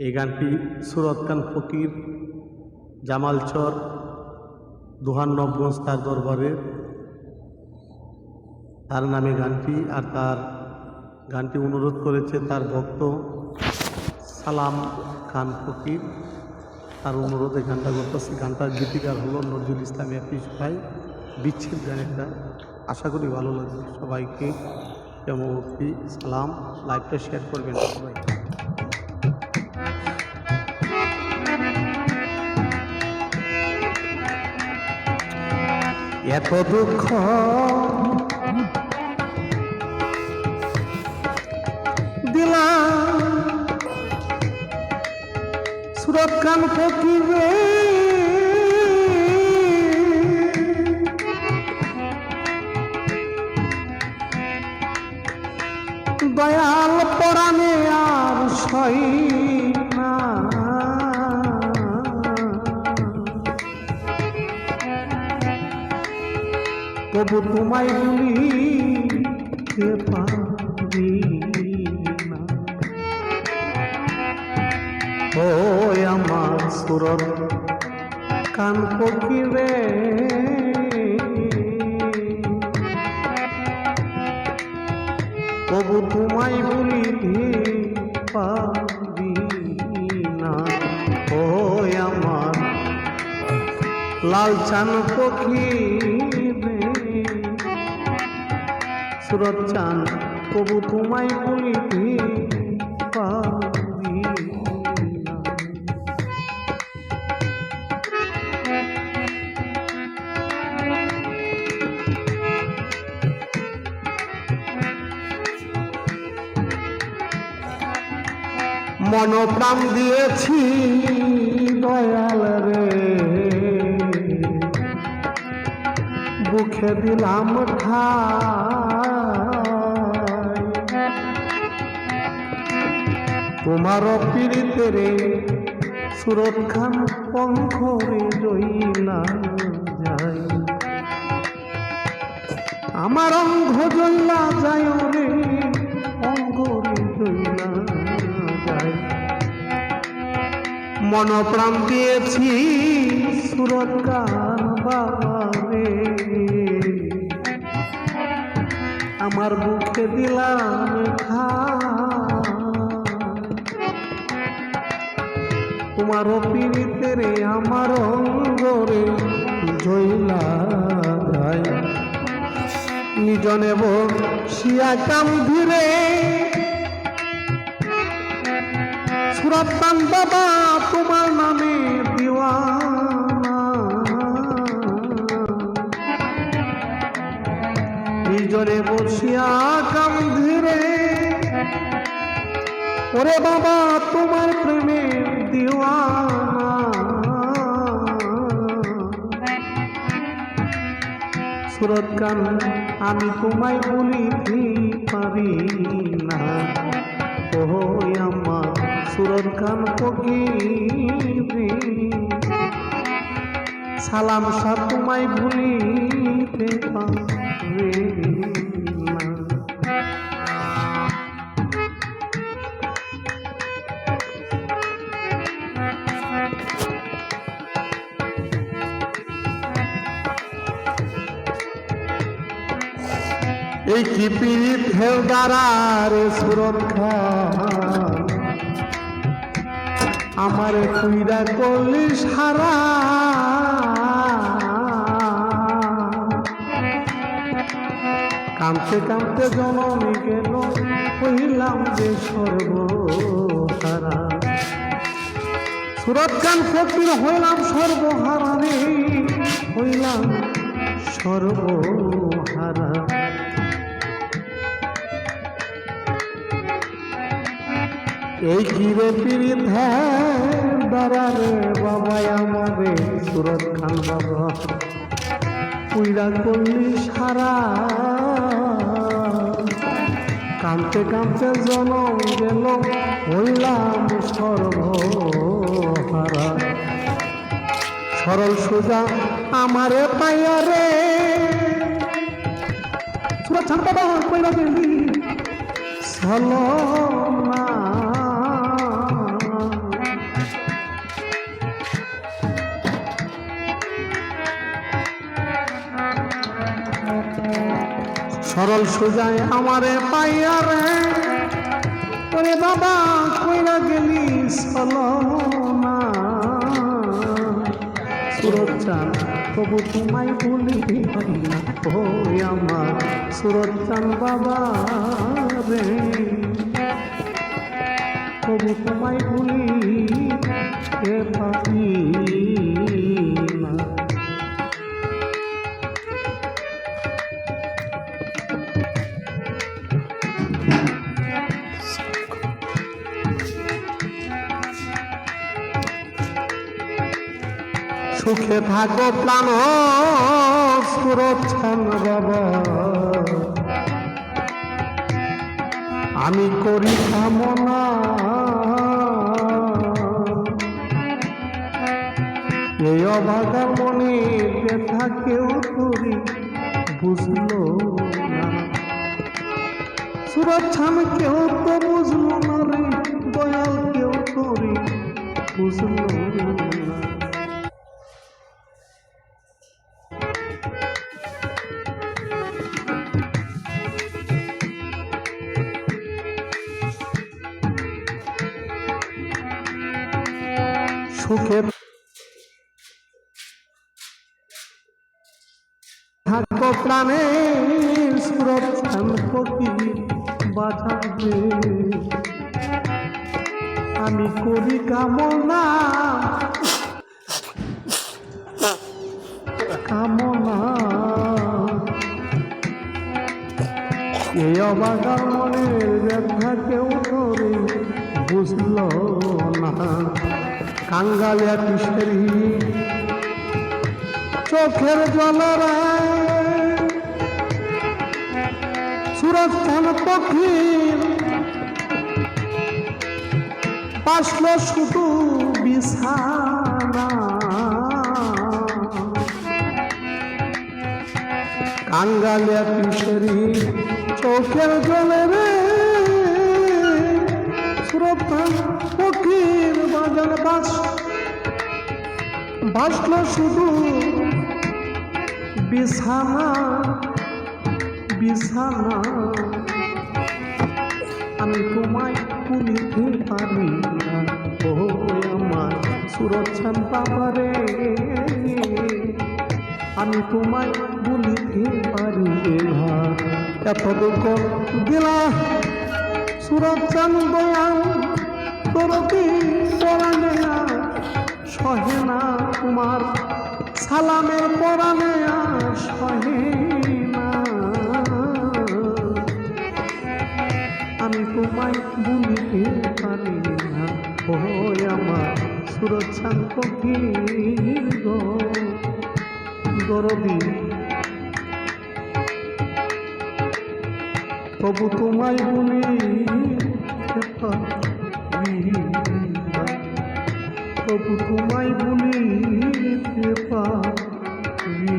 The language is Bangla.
এই গানটি সুরত খান ফকির জামালচর দোহানবগঞ্জ তার দরবারে তার নামে গানটি, আর তার গানটি অনুরোধ করেছে তার ভক্ত সালাম খান ফকির। তার অনুরোধে গানটা করতেছে। গানটার গীতিকার হলো নজরুল ইসলাম আফিস ভাই। বিচ্ছেদ গান একটা, আশা করি ভালো লাগবে সবাইকে। প্রেমভক্তি সালাম, লাইভটা শেয়ার করবেন সবাই। এত দুঃখ দিলাম সুরত খান ফকিরে, দয়াল পরাণে আর সই না, তবু তোমায় ভুলিতে পারি না। ও আমার সুরত খান ফকিরে, তবু তোমায় ভুলিতে পারি না। ও আমার লাল চান ফকিরে, সুরত চান, তবু তোমায় ভুলিতে পারি না। মন প্রাণ দিয়েছি দয়াল রে, বুকে দিলাম ঠাই, তোমার পীড়িতে রে সুরত খান পঙ্খরে জইলা যায়, আমার অঙ্গ জইলা যায় রে, অঙ্গরে জইলা যায়। মন প্রাণ দিয়েছি সুরত খান বাবা রে, আমার বুকে দিলাম তোমার পীড়িতে রে, আমার অঙ্গরে জইলা যায়। নিজনে বসিয়া কাম ধীরে সুরত খান বাবা তোমার নামে দিওয়ানা, নিজরে বসিয়া কাম ধীরে, ওরে বাবা তোমার প্রেমে দিওয়ানা। সুরত খান আমি তোমায় বলিতে পারি না, ও আমার সুরত খান ফকিরে, সালাম শাহ তোমায় ভুলিতে পারি না। এই কি পীড়িত হেউ দাঁড়ার সুরত খান, আমারে কুইরা করলি সারা, কামতে কামতে জনমে গেল হইলাম যে সর্বহারা। সুরত খান ফকির হইলাম সর্বহারা রে, হইলাম সর্বহারা। এই গিরে পীড়িত দাঁড়া রে বাবা আমারে সুরত খান বাবা, পুইরা করলি সারা, কামতে কামতে জনম গেল হইলাম সর্বহারা। সরল সোজা আমারে পাইয়া রে সুরত খান বাবা কইরা গেলি ছলনা, সরল সোজায় আমারে পাইয়া রে ওরে বাবা কইরা গেলি ছলনা সুরত চান তবু তোমায় ভুলি পারি না ওই আমার সুরত চান বাবা রে তবু তোমায় ভুলি পারি না। সুখে থাকো প্রাণ সুরক্ষণ বাবা আমি করি কামনা এই অভাগা মনে ব্যথা কেউ করি বুঝলো না সুরক্ষণ কেউ তো বুঝলো না রে দয়াল কেউ করি বুঝলো না। সুখে থাকো প্রাণে সুরক্ষণ ফকির বাজাবে আমি করি কামনা কামনা এই অবাগা মনের ব্যথা কেউ ধরে বুঝল না কাঙ্গালিয়া কিসেরি চোখের জলরা সুরক্ষণ পক্ষীর পাশল শুধু বিছানা কাঙ্গালিয়া কিসেরি চোখের জলের সুরক্ষণ পক্ষীর বাজার বাসল শুধু বিছানা বিছানা আমি তোমায় ভুলিতে পারি না ও আমার সুরক্ষণ বাবারে আমি তোমায় ভুলিতে পারি না এত দুঃখ দিলা সুরক্ষণ দয়াল তোর কি পরাণে সহে না তোমার সালামের পরাণে সহে না আমি তোমায় ভুলিতে পারি না ও আমার সুরক্ষণ পক্ষীর দরদি তবু তোমায় ভুলিতে পারি না তবু তোমায় ভুলিতে পারি